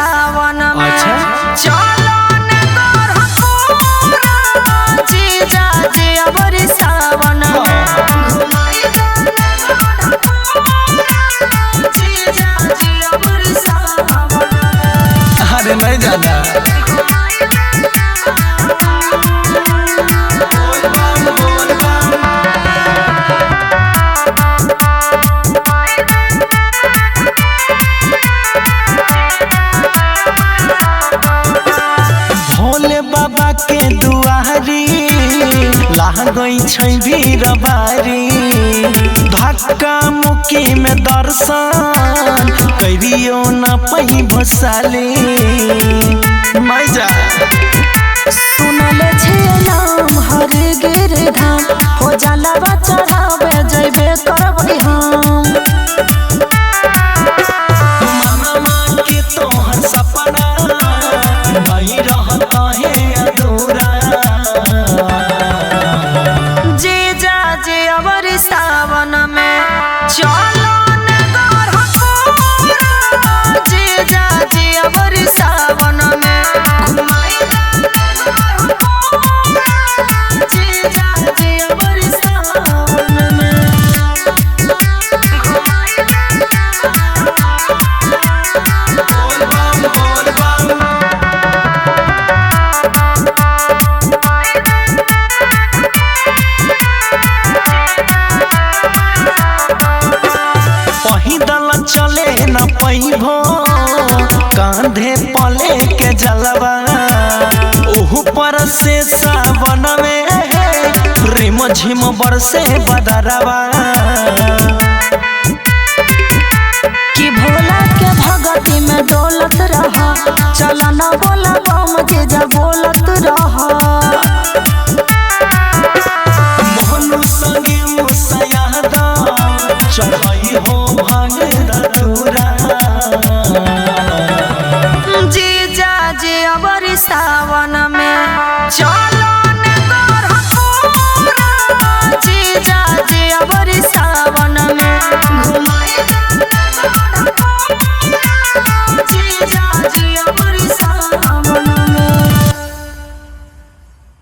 सावन में चलो ने गोरखपुरा जीजा जी अबरी सावन में घुमाई देने गोरखपुरा जीजा जी अबरी सावन में। अरे नहीं जाना भोले बाबा के दुआरी लागई छै भीड़ बारी धक्का मुक्की में दर्शन करियो न पई भसाली मैजा सुनल छे नाम हर गिरधाम हो जाला चढ़ावे जइबे करबै हम मामा के तोहर सपना नहीं रहता है अधूरा जीजा जी अबरी सावन में चलो ने गोरखपुरा जीजा जी अबरी सावन में घुमाई देने गोरखपुरा जीजा जी अबरी सावन में घुमाई पैदल चले न पैभो कांधे पले के जलवा ओहू पर से सावन में रिम झिम बरसे बदरवा कि भोला के भगती में डोलत रहा चला न बोला बम के जा बोलत रहा मोहनु संगे मुसयादा चढ़ाई हो भांग धतूरा जीजा जी अबरी सावन में चलो ने गोरखपुरा जीजा जी अबरी सावन में